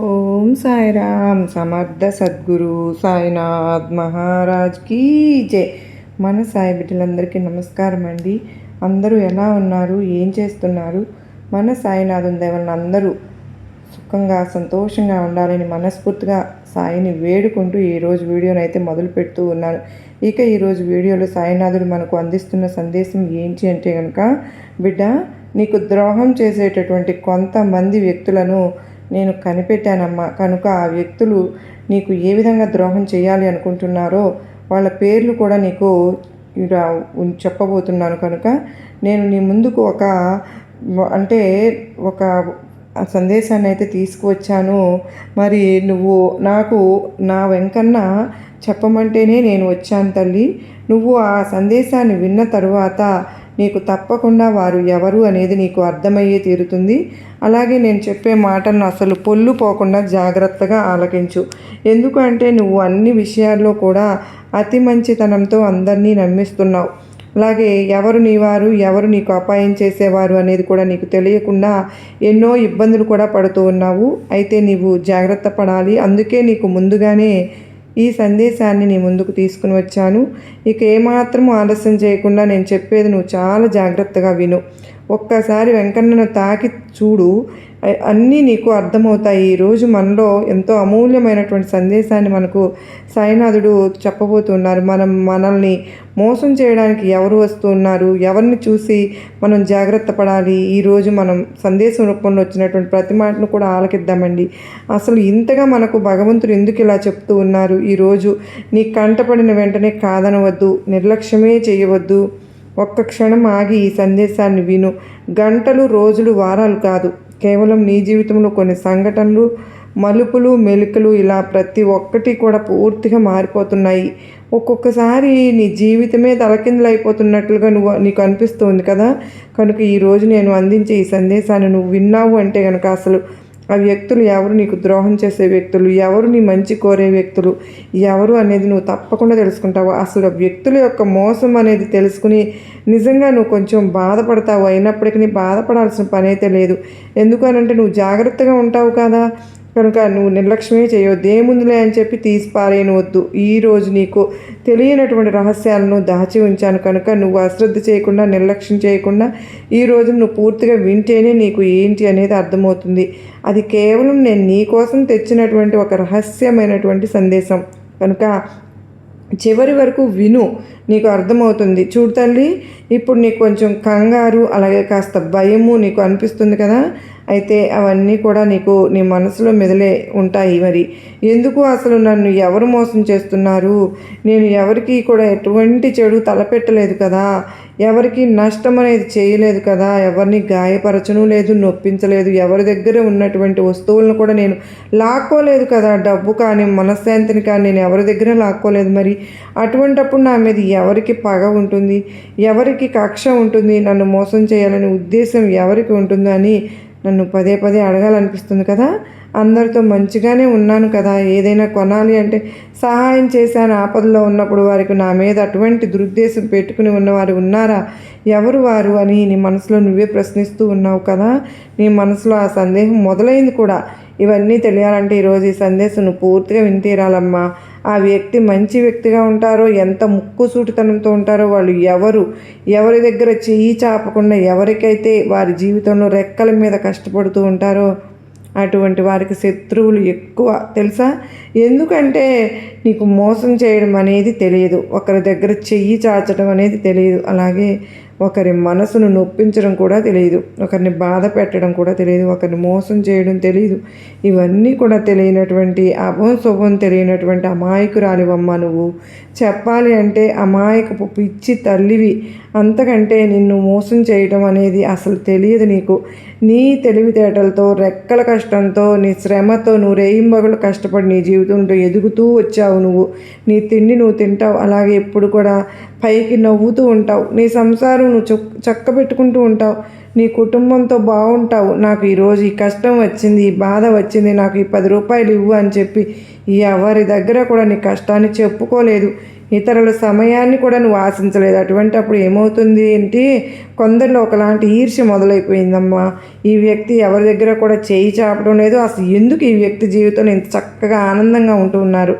ఓం సాయిరామ్ సమర్థ సద్గురు సాయినాథ్ మహారాజ్కి జై. మన సాయి బిడ్డలందరికీ నమస్కారం అండి. అందరూ ఎలా ఉన్నారు, ఏం చేస్తున్నారు? మన సాయినాథుని దయవలన అందరూ సుఖంగా సంతోషంగా ఉండాలని మనస్ఫూర్తిగా సాయిని వేడుకుంటూ ఈరోజు వీడియోని అయితే మొదలు పెడుతూ ఉన్నాను. ఇక ఈరోజు వీడియోలో సాయినాథుడు మనకు అందిస్తున్న సందేశం ఏంటి అంటే కనుక, బిడ్డ, నీకు ద్రోహం చేసేటటువంటి కొంతమంది వ్యక్తులను నేను కనిపెట్టానమ్మా. కనుక ఆ వ్యక్తులు నీకు ఏ విధంగా ద్రోహం చేయాలి అనుకుంటున్నారో వాళ్ళ పేర్లు కూడా నీకు చెప్పబోతున్నాను. కనుక నేను నీ ముందుకు ఒక సందేశాన్ని అయితే తీసుకువచ్చాను. మరి నువ్వు నాకు నా వెంకన్న చెప్పమంటేనే నేను వచ్చాను తల్లి. నువ్వు ఆ సందేశాన్ని విన్న తరువాత నీకు తప్పకుండా వారు ఎవరు అనేది నీకు అర్థమయ్యే తీరుతుంది. అలాగే నేను చెప్పే మాటలను అసలు పొల్లు పోకుండా జాగ్రత్తగా ఆలకించు. ఎందుకంటే నువ్వు అన్ని విషయాల్లో కూడా అతి మంచితనంతో అందరినీ నమ్మిస్తున్నావు. అలాగే ఎవరు నీవారు, ఎవరు నీకు అపాయం చేసేవారు అనేది కూడా నీకు తెలియకుండా ఎన్నో ఇబ్బందులు కూడా పడుతూ ఉన్నావు. అయితే నీవు జాగ్రత్త పడాలి. అందుకే నీకు ముందుగానే ఈ సందేశాన్ని నీ ముందుకు తీసుకుని వచ్చాను. ఇక ఏమాత్రం ఆలస్యం చేయకుండా నేను చెప్పేది నువ్వు చాలా జాగ్రత్తగా విను. ఒక్కసారి వెంకన్నను తాకి చూడు, అన్నీ నీకు అర్థమవుతాయి. ఈరోజు మనలో ఎంతో అమూల్యమైనటువంటి సందేశాన్ని మనకు సాయినాథుడు చెప్పబోతున్నారు. మనల్ని మోసం చేయడానికి ఎవరు వస్తున్నారు, ఎవరిని చూసి మనం జాగ్రత్త పడాలి. ఈరోజు మనం సందేశం రూపంలో వచ్చినటువంటి ప్రతి మాటను కూడా ఆలకిద్దామండి. అసలు ఇంతగా మనకు భగవంతుడు ఎందుకు ఇలా చెప్తూ ఉన్నారు? ఈరోజు నీ కంటపడిన వెంటనే కాదనవద్దు, నిర్లక్ష్యమే చేయవద్దు. ఒక్క క్షణం ఆగి ఈ సందేశాన్ని విను. గంటలు, రోజులు, వారాలు కాదు, కేవలం నీ జీవితంలో కొన్ని సంఘటనలు, మలుపులు, మెలుకలు, ఇలా ప్రతి ఒక్కటి కూడా పూర్తిగా మారిపోతున్నాయి. ఒక్కొక్కసారి నీ జీవితమే తలకిందులైపోతున్నట్లుగా నీకు అనిపిస్తుంది కదా. కనుక ఈరోజు నేను అందించే ఈ సందేశాన్ని నువ్వు విన్నావు అంటే కనుక అసలు ఆ వ్యక్తులు ఎవరు, నీకు ద్రోహం చేసే వ్యక్తులు ఎవరు, నీ మంచి కోరే వ్యక్తులు ఎవరు అనేది నువ్వు తప్పకుండా తెలుసుకుంటావు. అసలు ఆ వ్యక్తుల యొక్క మోసం అనేది తెలుసుకుని నిజంగా నువ్వు కొంచెం బాధపడతావు. అయినప్పటికీ బాధపడాల్సిన పని అయితే లేదు. ఎందుకనంటే నువ్వు జాగ్రత్తగా ఉంటావు కదా. కనుక నువ్వు నిర్లక్ష్యమే చేయవద్దు. ఏముందులే అని చెప్పి తీసి పారేయనవద్దు. ఈరోజు నీకు తెలియనటువంటి రహస్యాలను దాచి ఉంచాను. కనుక నువ్వు అశ్రద్ధ చేయకుండా, నిర్లక్ష్యం చేయకుండా ఈరోజు నువ్వు పూర్తిగా వింటేనే నీకు ఏంటి అనేది అర్థమవుతుంది. అది కేవలం నేను నీ కోసం తెచ్చినటువంటి ఒక రహస్యమైనటువంటి సందేశం. కనుక చివరి వరకు విను, నీకు అర్థమవుతుంది. చూడు తల్లి, ఇప్పుడు నీకు కొంచెం కంగారు, అలాగే కాస్త భయము నీకు అనిపిస్తుంది కదా. అయితే అవన్నీ కూడా నీకు నీ మనసులో మెదిలే ఉంటాయి. మరి ఎందుకు అసలు నన్ను ఎవరు మోసం చేస్తున్నారు? నేను ఎవరికి కూడా ఎటువంటి చెడు తలపెట్టలేదు కదా, ఎవరికి నష్టం అనేది చేయలేదు కదా, ఎవరిని గాయపరచను లేదు, నొప్పించలేదు, ఎవరి దగ్గర ఉన్నటువంటి వస్తువులను కూడా నేను లాక్కోలేదు కదా. డబ్బు కానీ, మనశ్శాంతిని కానీ నేను ఎవరి దగ్గర లాక్కోలేదు. మరి అటువంటప్పుడు నా మీద ఎవరికి పగ ఉంటుంది, ఎవరికి కక్ష ఉంటుంది, నన్ను మోసం చేయాలనే ఉద్దేశం ఎవరికి ఉంటుందో అని నన్ను పదే పదే అడగాలనిపిస్తుంది కదా. అందరితో మంచిగానే ఉన్నాను కదా. ఏదైనా కొనాలి అంటే సహాయం చేశాను. ఆపదలో ఉన్నప్పుడు వారికి నా మీద అటువంటి దురుద్దేశం పెట్టుకుని ఉన్నవారు ఉన్నారా? ఎవరు వారు అని నీ మనసులో నువ్వే ప్రశ్నిస్తూ ఉన్నావు కదా. నీ మనసులో ఆ సందేహం మొదలైంది కూడా. ఇవన్నీ తెలియాలంటే ఈరోజు ఈ సందేశం నువ్వు పూర్తిగా వినితీరాలమ్మా. ఆ వ్యక్తి మంచి వ్యక్తిగా ఉంటారో, ఎంత ముక్కుసూటితనంతో ఉంటారో, వాళ్ళు ఎవరి దగ్గర చెయ్యి చాపకుండా ఎవరికైతే వారి జీవితంలో రెక్కల మీద కష్టపడుతూ ఉంటారో అటువంటి వారికి శత్రువులు ఎక్కువ, తెలుసా? ఎందుకంటే నీకు మోసం చేయడం అనేది తెలియదు, ఒకరి దగ్గర చెయ్యి చాచడం అనేది తెలియదు, అలాగే ఒకరి మనసును నొప్పించడం కూడా తెలియదు, ఒకరిని బాధ పెట్టడం కూడా తెలియదు, ఒకరిని మోసం చేయడం తెలియదు. ఇవన్నీ కూడా తెలియనటువంటి, శుభం తెలియనటువంటి అమాయకురాలివమ్మ నువ్వు. చెప్పాలి అంటే అమాయకపు పిచ్చి తల్లివి. అంతకంటే నిన్ను మోసం చేయడం అనేది అసలు తెలియదు నీకు. నీ తెలివితేటలతో, రెక్కల కష్టంతో, నీ శ్రమతో నువ్వు రేయింబగలు కష్టపడి నీ జీవితంలో ఎదుగుతూ వచ్చావు. నువ్వు నీ తిండి నువ్వు తింటావు, అలాగే ఎప్పుడు కూడా పైకి నవ్వుతూ ఉంటావు. నీ సంసారం నువ్వు చక్కబెట్టుకుంటూ ఉంటావు, నీ కుటుంబంతో బాగుంటావు. నాకు ఈరోజు ఈ కష్టం వచ్చింది, ఈ బాధ వచ్చింది, నాకు ఈ 10 రూపాయలు ఇవ్వు అని చెప్పి ఎవరి దగ్గర కూడా నీ కష్టాన్ని చెప్పుకోలేదు. ఇతరుల సమయాన్ని కూడా నువ్వు ఆశించలేదు. అటువంటి అప్పుడు ఏమవుతుంది ఏంటి, కొందరిలో ఒకలాంటి ఈర్ష్య మొదలైపోయిందమ్మా. ఈ వ్యక్తి ఎవరి దగ్గర కూడా చేయి చాపడం లేదు, అసలు ఎందుకు ఈ వ్యక్తి జీవితంలో ఇంత చక్కగా ఆనందంగా ఉంటూ ఉన్నారు,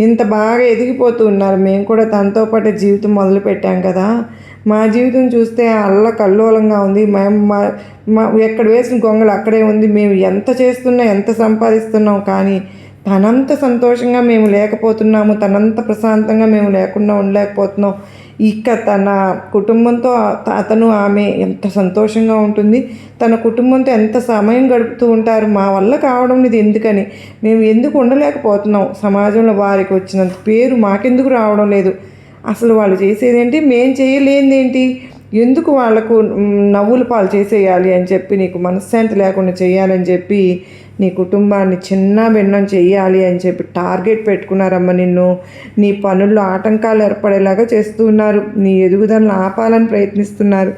ఇంత బాగా ఎదిగిపోతూ ఉన్నారు, మేము కూడా తనతో పాటు జీవితం మొదలుపెట్టాం కదా, మా జీవితం చూస్తే అల్లకల్లోలంగా ఉంది, మేము ఎక్కడ వేసిన గొంగలు అక్కడే ఉంది, మేము ఎంత చేస్తున్నా ఎంత సంపాదిస్తున్నాం, కానీ తనంత సంతోషంగా మేము లేకపోతున్నాము, తనంత ప్రశాంతంగా మేము లేకుండా ఉండలేకపోతున్నాం. ఇక తన కుటుంబంతో అతను ఆమె ఎంత సంతోషంగా ఉంటుంది, తన కుటుంబంతో ఎంత సమయం గడుపుతూ ఉంటారు, మా వల్ల కావడం ఇది ఎందుకని, మేము ఎందుకు ఉండలేకపోతున్నాం, సమాజంలో వారికి వచ్చినంత పేరు మాకెందుకు రావడం లేదు, అసలు వాళ్ళు చేసేదేంటి, మేం చేయలేనిదేంటి, ఎందుకు వాళ్లకు నవ్వుల పాలు చేసేయాలి అని చెప్పి, నీకు మనశ్శాంతి లేకుండా చేయాలని చెప్పి, నీ కుటుంబాన్ని చిన్న భిన్నం చెయ్యాలి అని చెప్పి టార్గెట్ పెట్టుకున్నారమ్మ నిన్ను. నీ పనుల్లో ఆటంకాలు ఏర్పడేలాగా చేస్తున్నారు, నీ ఎదుగుదలను ఆపాలని ప్రయత్నిస్తున్నారు.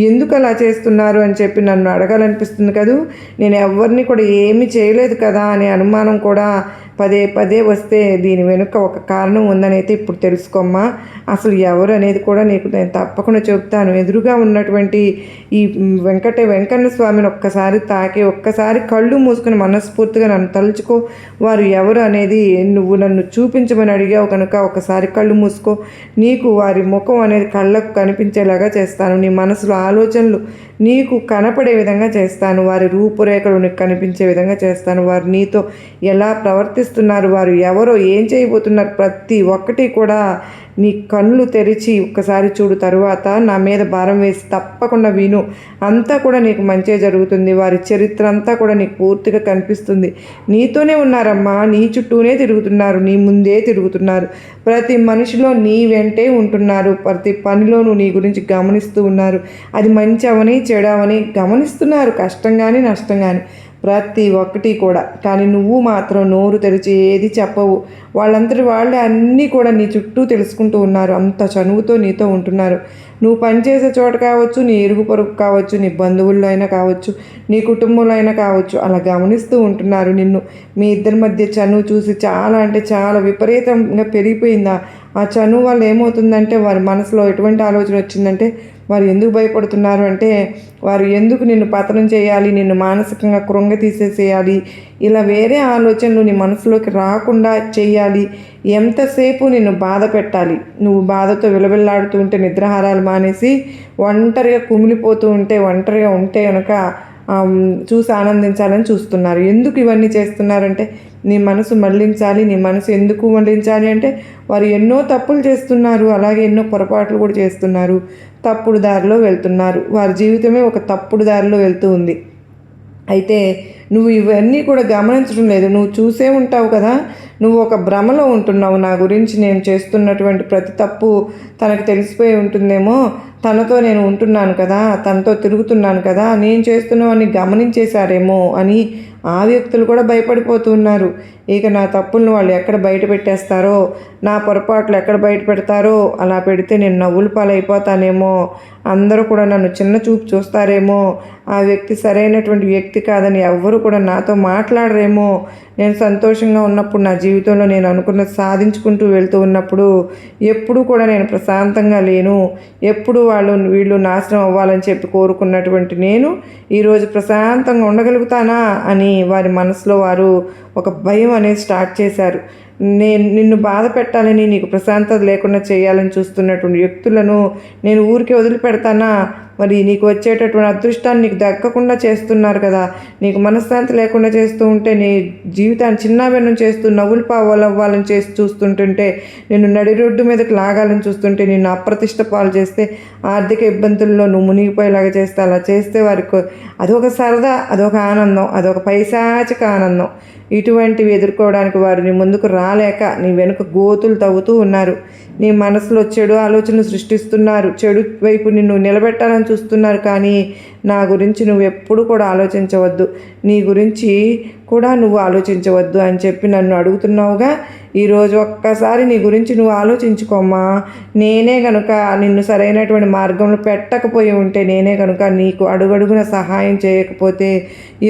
ఎందుకు అలా చేస్తున్నారు అని చెప్పి నన్ను అడగాలనిపిస్తుంది కదూ. నేను ఎవరిని కూడా ఏమీ చేయలేదు కదా అనే అనుమానం కూడా పదే పదే వస్తే దీని వెనుక ఒక కారణం ఉందని అయితే ఇప్పుడు తెలుసుకోమ్మా. అసలు ఎవరు అనేది కూడా నీకు నేను తప్పకుండా చెప్తాను. ఎదురుగా ఉన్నటువంటి ఈ వెంకన్న స్వామిని ఒక్కసారి తాకి ఒక్కసారి కళ్ళు మూసుకుని మనస్ఫూర్తిగా నన్ను తలుచుకో. వారు ఎవరు అనేది నువ్వు నన్ను చూపించమని అడిగావు కనుక ఒకసారి కళ్ళు మూసుకో. నీకు వారి ముఖం అనేది కళ్ళకు కనిపించేలాగా చేస్తాను. నీ మనసులో ఆలోచనలు నీకు కనపడే విధంగా చేస్తాను. వారి రూపురేఖలు నీకు కనిపించే విధంగా చేస్తాను. వారు నీతో ఎలా ప్రవర్తిస్తున్నారు, వారు ఎవరో ఏం చేయబోతున్నారు, ప్రతి ఒక్కటి కూడా నీ కళ్ళు తెరిచి ఒక్కసారి చూడు. తరువాత నా మీద భారం వేసి తప్పకుండా విను. అంతా కూడా నీకు మంచే జరుగుతుంది. వారి చరిత్ర అంతా కూడా నీకు పూర్తిగా కనిపిస్తుంది. నీతోనే ఉన్నారమ్మా, నీ చుట్టూనే తిరుగుతున్నారు, నీ ముందే తిరుగుతున్నారు. ప్రతి మనిషిలో నీ వెంటే ఉంటున్నారు. ప్రతి పనిలోనూ నీ గురించి గమనిస్తూ ఉన్నారు. అది మంచి అవని చెడవని గమనిస్తున్నారు, కష్టం కానీ నష్టం కానీ ప్రతి ఒక్కటి కూడా. కానీ నువ్వు మాత్రం నోరు తెరిచి ఏది చెప్పవు. వాళ్ళంతటి వాళ్ళే అన్నీ కూడా నీ చుట్టూ తెలుసుకుంటూ ఉన్నారు. అంత చనువుతో నీతో ఉంటున్నారు. నువ్వు పనిచేసే చోట కావచ్చు, నీ ఇరుగు పొరుగు కావచ్చు, నీ బంధువుల్లో అయినా కావచ్చు, నీ కుటుంబంలో అయినా కావచ్చు, అలా గమనిస్తూ ఉంటున్నారు నిన్ను. మీ ఇద్దరి మధ్య చనువు చూసి చాలా అంటే చాలా విపరీతంగా పెరిగిపోయిందా. ఆ చనువు వల్ల ఏమవుతుందంటే వారి మనసులో ఎటువంటి ఆలోచన వచ్చిందంటే, వారు ఎందుకు భయపడుతున్నారు అంటే, వారు ఎందుకు నిన్ను పతనం చేయాలి, నిన్ను మానసికంగా కృంగ తీసేసేయాలి, ఇలా వేరే ఆలోచనలు నీ మనసులోకి రాకుండా చేయాలి, ఎంతసేపు నిన్ను బాధ పెట్టాలి. నువ్వు బాధతో విలవిల్లాడుతూ ఉంటే, నిద్రాహారాలు మానేసి ఒంటరిగా కుమిలిపోతూ ఉంటే, ఒంటరిగా ఉంటే కనుక చూసి ఆనందించాలని చూస్తున్నారు. ఎందుకు ఇవన్నీ చేస్తున్నారంటే, నీ మనసు మళ్ళించాలి. నీ మనసు ఎందుకు మళ్ళించాలి అంటే, వారు ఎన్నో తప్పులు చేస్తున్నారు, అలాగే ఎన్నో పొరపాట్లు కూడా చేస్తున్నారు, తప్పుడు దారిలో వెళ్తున్నారు. వారి జీవితమే ఒక తప్పుడు దారిలో వెళ్తూ ఉంది. అయితే నువ్వు ఇవన్నీ కూడా గమనించడం లేదు. నువ్వు చూసే ఉంటావు కదా, నువ్వు ఒక భ్రమలో ఉంటున్నావు. నా గురించి నేను చేస్తున్నటువంటి ప్రతి తప్పు తనకు తెలిసిపోయి ఉంటుందేమో, తనతో నేను ఉంటున్నాను కదా, తనతో తిరుగుతున్నాను కదా, నేను చేస్తున్నవన్నీ గమనించేశారేమో అని ఆ వ్యక్తులు కూడా భయపడిపోతూ ఉన్నారు. ఇక నా తప్పులను వాళ్ళు ఎక్కడ బయట పెట్టేస్తారో, నా పొరపాట్లు ఎక్కడ బయట పెడతారో, అలా పెడితే నేను నవ్వుల పాలైపోతానేమో, అందరూ కూడా నన్ను చిన్న చూపు చూస్తారేమో, ఆ వ్యక్తి సరైనటువంటి వ్యక్తి కాదని ఎవ్వరూ కూడా నాతో మాట్లాడరేమో, నేను సంతోషంగా ఉన్నప్పుడు నా జీవితంలో నేను అనుకున్నది సాధించుకుంటూ వెళ్తూ ఉన్నప్పుడు ఎప్పుడూ కూడా నేను ప్రశాంతంగా లేను. ఎప్పుడు వీళ్ళు నాశనం అవ్వాలని చెప్పి కోరుకున్నటువంటి నేను ఈరోజు ప్రశాంతంగా ఉండగలుగుతానా అని వారి మనసులో వారు ఒక భయం అనేది స్టార్ట్ చేశారు. నిన్ను బాధ పెట్టాలని, నీకు ప్రశాంతత లేకుండా చేయాలని చూస్తున్నటువంటి వ్యక్తులను నేను ఊరికే వదిలిపెడతానా? మరి నీకు వచ్చేటటువంటి అదృష్టాన్ని నీకు దక్కకుండా చేస్తున్నారు కదా, నీకు మనశ్శాంతి లేకుండా చేస్తూ ఉంటే, నీ జీవితాన్ని చిన్నాభిన్నం చేస్తూ నవ్వులు పాలవ్వాలని చేసి చూస్తుంటుంటే, నిన్ను నడి రోడ్డు మీదకి లాగాలని చూస్తుంటే, నిన్ను అప్రతిష్ట పాలు చేస్తే, ఆర్థిక ఇబ్బందుల్లో నువ్వు మునిగిపోయేలాగా చేస్తే, అలా చేస్తే వారికి అదొక సరదా, అదొక ఆనందం, అదొక పైశాచిక ఆనందం. ఇటువంటివి ఎదుర్కోవడానికి వారు నీ ముందుకు రాలేక నీ వెనుక గోతులు తవ్వుతూ ఉన్నారు. నీ మనసులో చెడు ఆలోచనలు సృష్టిస్తున్నారు, చెడు వైపు నిన్ను నిలబెట్టాలని చూస్తున్నారు. కానీ నా గురించి నువ్వు ఎప్పుడు కూడా ఆలోచించవద్దు, నీ గురించి కూడా నువ్వు ఆలోచించవద్దు అని చెప్పి నన్ను అడుగుతున్నావుగా. ఈరోజు ఒక్కసారి నీ గురించి నువ్వు ఆలోచించుకోమ్మా. నేనే కనుక నిన్ను సరైనటువంటి మార్గంలో పెట్టకపోయి ఉంటే, నేనే కనుక నీకు అడుగడుగున సహాయం చేయకపోతే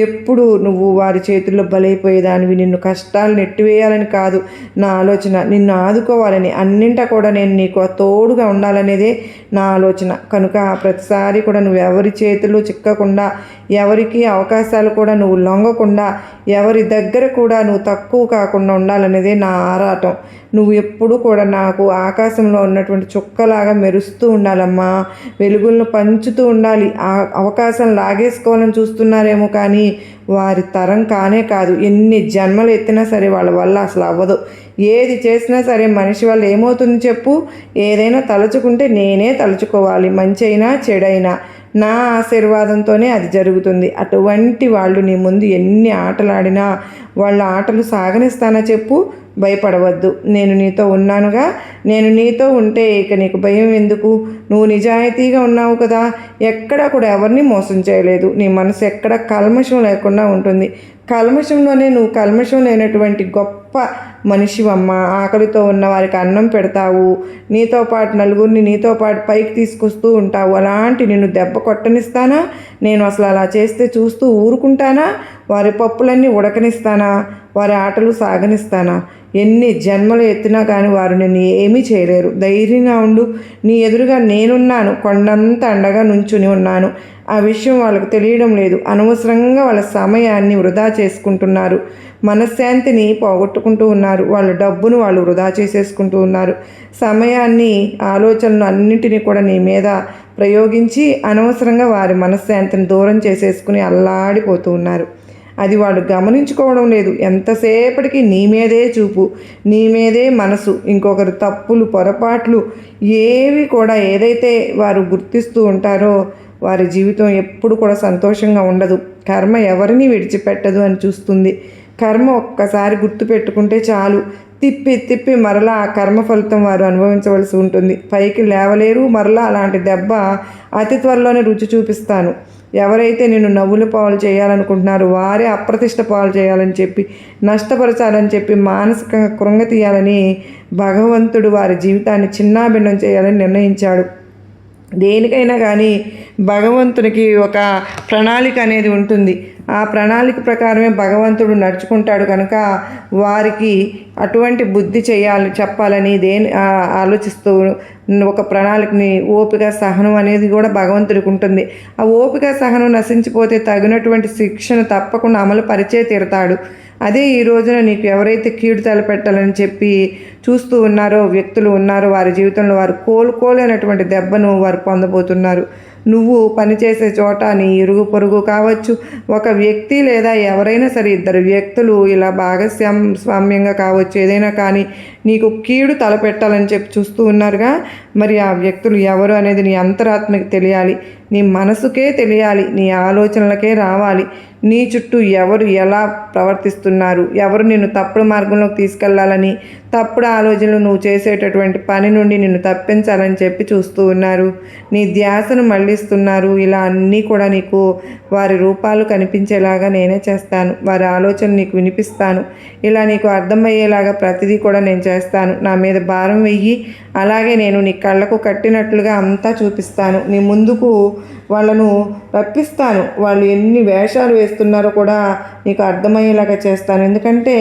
ఎప్పుడు నువ్వు వారి చేతుల్లో బలైపోయేదానివి. నిన్ను కష్టాలు నెట్టివేయాలని కాదు నా ఆలోచన, నిన్ను ఆదుకోవాలని, అన్నింటా కూడా నేను నీకు తోడుగా ఉండాలనేదే నా ఆలోచన. కనుక ప్రతిసారి కూడా నువ్వు ఎవరి చేతుల్లో చిక్కకుండా, ఎవరికి అవకాశాలు కూడా నువ్వు లొంగకుండా, ఎవరి దగ్గర కూడా నువ్వు తక్కువ కాకుండా ఉండాలనేదే నా ఆరాటం. నువ్వు ఎప్పుడూ కూడా నాకు ఆకాశంలో ఉన్నటువంటి చుక్కలాగా మెరుస్తూ ఉండాలమ్మా. వెలుగులను పంచుతూ ఉండాలి. ఆ అవకాశం లాగేసుకోవాలని చూస్తున్నారేమో కానీ వారి తరం కానే కాదు. ఎన్ని జన్మలు ఎత్తినా సరే వాళ్ళ వల్ల అసలు అవ్వదు. ఏది చేసినా సరే మనిషి వల్ల ఏమవుతుంది చెప్పు? ఏదైనా తలుచుకుంటే నేనే తలుచుకోవాలి. మంచి అయినా చెడైనా నా ఆశీర్వాదంతోనే అది జరుగుతుంది. అటువంటి వాళ్ళు నీ ముందు ఎన్ని ఆటలాడినా వాళ్ళ ఆటలు సాగనిస్తానా చెప్పు? భయపడవద్దు, నేను నీతో ఉన్నానుగా. నేను నీతో ఉంటే ఇక నీకు భయం ఎందుకు? నువ్వు నిజాయితీగా ఉన్నావు కదా. ఎక్కడా కూడా ఎవరిని మోసం చేయలేదు. నీ మనసు ఎక్కడ కల్మషం లేకుండా ఉంటుంది. కల్మషంలోనే నువ్వు కల్మషం లేనటువంటి గొప్ప మనిషివమ్మ. ఆకలితో ఉన్న వారికి అన్నం పెడతావు. నీతో పాటు నలుగురిని నీతో పాటు పైకి తీసుకొస్తూ ఉంటావు. అలాంటి నిన్ను దెబ్బ కొట్టనిస్తానా? నేను అసలు అలా చేస్తే చూస్తూ ఊరుకుంటానా? వారి పప్పులన్నీ ఉడకనిస్తానా? వారి ఆటలు సాగనిస్తానా? ఎన్ని జన్మలు ఎత్తినా కానీ వారు నిన్ను ఏమీ చేయలేరు. ధైర్యంగా ఉండు. నీ ఎదురుగా నేనున్నాను. కొండంత అండగా నుంచుని ఉన్నాను. ఆ విషయం వాళ్ళకు తెలియడం లేదు. అనవసరంగా వాళ్ళ సమయాన్ని వృధా చేసుకుంటున్నారు. మనశ్శాంతిని పోగొట్టుకుంటూ ఉన్నారు. వాళ్ళ డబ్బును వాళ్ళు వృధా చేసేసుకుంటూ ఉన్నారు. సమయాన్ని, ఆలోచనలు అన్నింటినీ కూడా నీ మీద ప్రయోగించి అనవసరంగా వారి మనశ్శాంతిని దూరం చేసేసుకుని అల్లాడిపోతూ ఉన్నారు. అది వాడు గమనించుకోవడం లేదు. ఎంతసేపటికి నీ మీదే చూపు, నీ మీదే మనసు. ఇంకొకరు తప్పులు, పొరపాట్లు ఏవి కూడా ఏదైతే వారు గుర్తిస్తూ ఉంటారో వారి జీవితం ఎప్పుడు కూడా సంతోషంగా ఉండదు. కర్మ ఎవరిని విడిచిపెట్టదు అని చూస్తుంది. కర్మ ఒక్కసారి గుర్తుపెట్టుకుంటే చాలు, తిప్పి తిప్పి మరలా ఆ కర్మ ఫలితం వారు అనుభవించవలసి ఉంటుంది. పైకి లేవలేరు. మరలా అలాంటి దెబ్బ అతి త్వరలోనే రుచి చూపిస్తాను. ఎవరైతే నిన్ను నవ్వుల పాలు చేయాలనుకుంటున్నారో వారే అప్రతిష్ట పాలు చేయాలని చెప్పి, నష్టపరచాలని చెప్పి, మానసిక కృంగతీయాలని భగవంతుడు వారి జీవితాన్ని చిన్నాభిన్నం చేయాలని నిర్ణయించాడు. దేనికైనా కానీ భగవంతునికి ఒక ప్రణాళిక అనేది ఉంటుంది. ఆ ప్రణాళిక ప్రకారమే భగవంతుడు నడుచుకుంటాడు. కనుక వారికి అటువంటి బుద్ధి చెప్పాలని ఆలోచిస్తూ ఒక ప్రణాళికని, ఓపిక, సహనం అనేది కూడా భగవంతుడికి ఉంటుంది. ఆ ఓపిక, సహనం నశించిపోతే తగినటువంటి శిక్షను తప్పకుండా అమలు పరిచే తీరుతాడు. అదే ఈ రోజున నీకు ఎవరైతే కీడు తలపెట్టాలని చెప్పి చూస్తూ ఉన్నారో వ్యక్తులు ఉన్నారో వారి జీవితంలో వారు కోలుకోలేనటువంటి దెబ్బను వారు పొందబోతున్నారు. నువ్వు పనిచేసే చోట నీ ఇరుగు పొరుగు కావచ్చు, ఒక వ్యక్తి లేదా ఎవరైనా సరే, ఇద్దరు వ్యక్తులు ఇలా భాగస్వామ్యంగా కావచ్చు, ఏదైనా కానీ నీకు కీడు తలపెట్టాలని చెప్పి చూస్తూ ఉన్నారుగా. మరి ఆ వ్యక్తులు ఎవరు అనేది నీ అంతరాత్మకి తెలియాలి. నీ మనసుకే తెలియాలి. నీ ఆలోచనలకే రావాలి. నీ చుట్టూ ఎవరు ఎలా ప్రవర్తిస్తున్నారు, ఎవరు నిన్ను తప్పుడు మార్గంలోకి తీసుకెళ్లాలని, తప్పుడు ఆలోచనలు నువ్వు చేసేటటువంటి పని నుండి నిన్ను తప్పించాలని చెప్పి చూస్తూ ఉన్నారు. నీ ధ్యాసను మళ్ళిస్తున్నారు. ఇలా అన్నీ కూడా నీకు వారి రూపాలు కనిపించేలాగా నేనే చేస్తాను. వారి ఆలోచన నీకు వినిపిస్తాను. ఇలా నీకు అర్థమయ్యేలాగా ప్రతిదీ కూడా నేను చేస్తాను. నా మీద భారం వెయ్యి, అలాగే నేను నీ కళ్ళకు కట్టినట్లుగా అంతా చూపిస్తాను. నీ ముందుకు వాళ్ళను రప్పిస్తాను. వాళ్ళు ఎన్ని వేషాలు వేస్తున్నారో కూడా నీకు అర్థమయ్యేలాగా చేస్తాను. ఎందుకంటే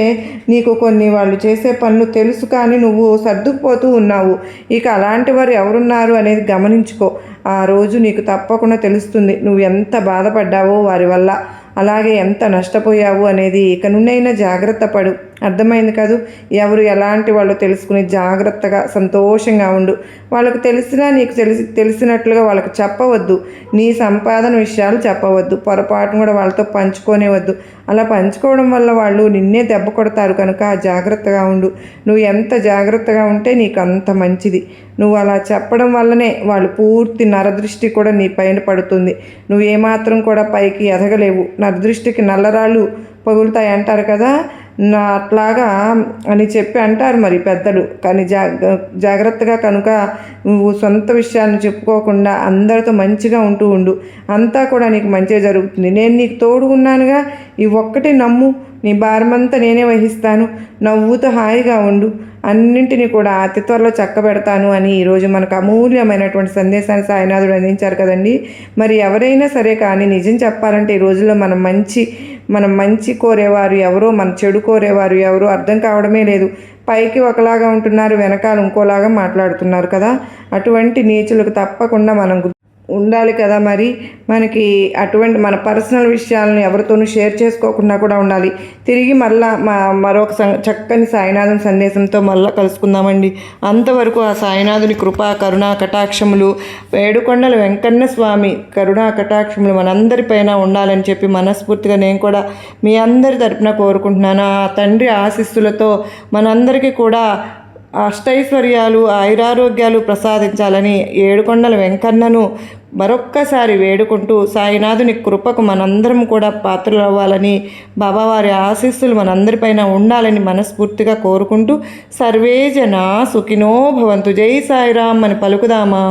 నీకు కొన్ని వాళ్ళు చేసే పనులు తెలుసు, కానీ నువ్వు సర్దుకుపోతూ ఉన్నావు. ఇక అలాంటి వారు ఎవరున్నారు అనేది గమనించుకో. ఆ రోజు నీకు తప్పకుండా తెలుస్తుంది నువ్వు ఎంత బాధపడ్డావో వారి వల్ల, అలాగే ఎంత నష్టపోయావు అనేది. ఇక నుండైనా జాగ్రత్త పడు. అర్థమైంది కాదు? ఎవరు ఎలాంటి వాళ్ళు తెలుసుకుని జాగ్రత్తగా సంతోషంగా ఉండు. వాళ్ళకు తెలిసినా నీకు తెలిసినట్లుగా వాళ్ళకు చెప్పవద్దు. నీ సంపాదన విషయాలు చెప్పవద్దు. పొరపాటును కూడా వాళ్ళతో పంచుకోనేవద్దు. అలా పంచుకోవడం వల్ల వాళ్ళు నిన్నే దెబ్బ కొడతారు. కనుక జాగ్రత్తగా ఉండు. నువ్వు ఎంత జాగ్రత్తగా ఉంటే నీకు అంత మంచిది. నువ్వు అలా చెప్పడం వల్లనే వాళ్ళు పూర్తి నరదృష్టి కూడా నీ పైన పడుతుంది. నువ్వు ఏమాత్రం కూడా పైకి ఎదగలేవు. నరదృష్టికి నల్లరాళ్ళు పగులుతాయి అంటారు కదా, అట్లాగా అని చెప్పి అంటారు మరి పెద్దలు. కానీ జాగ్రత్తగా కనుక నువ్వు సొంత విషయాలను చెప్పుకోకుండా అందరితో మంచిగా ఉంటూ ఉండు. అంతా కూడా నీకు మంచిగా జరుగుతుంది. నేను నీకు తోడు ఉన్నానుగా. ఈ ఒక్కటి నమ్ము, నీ భారమంతా నేనే వహిస్తాను, నవ్వుతూ హాయిగా ఉండు, అన్నింటినీ కూడా అతి త్వరలో చక్కబెడతాను అని ఈరోజు మనకు అమూల్యమైనటువంటి సందేశాన్ని సాయినాథుడు అందించారు కదండి. మరి ఎవరైనా సరే కానీ నిజం చెప్పాలంటే ఈ రోజుల్లో మనం మంచి కోరేవారు ఎవరో, మన చెడు కోరేవారు ఎవరో అర్థం కావడమే లేదు. పైకి ఒకలాగా ఉంటున్నారు, వెనకాల ఇంకోలాగా మాట్లాడుతున్నారు కదా. అటువంటి నీచులకు తప్పకుండా మనం ఉండాలి కదా. మరి మనకి అటువంటి మన పర్సనల్ విషయాలను ఎవరితోనూ షేర్ చేసుకోకుండా కూడా ఉండాలి. తిరిగి మళ్ళా మరొక చక్కని సాయినాథుని సందేశంతో మళ్ళీ కలుసుకుందామండి. అంతవరకు ఆ సాయినాథుని కృపా కరుణా కటాక్షములు, ఏడుకొండల వెంకన్న స్వామి కరుణా కటాక్షములు మనందరిపైన ఉండాలని చెప్పి మనస్ఫూర్తిగా నేను కూడా మీ అందరి తరపున కోరుకుంటున్నాను. ఆ తండ్రి ఆశీస్సులతో మనందరికీ కూడా అష్టైశ్వర్యాలు ఆయురారోగ్యాలు ప్రసాదించాలని ఏడుకొండల వెంకన్నను మరొక్కసారి వేడుకుంటూ సాయినాథుని కృపకు మనందరం కూడా పాత్రలు అవ్వాలని, బాబావారి ఆశీస్సులు మనందరిపైన ఉండాలని మనస్ఫూర్తిగా కోరుకుంటూ సర్వే జనా సుఖినో భవంతు. జై సాయిరామ్ అని పలుకుదామా.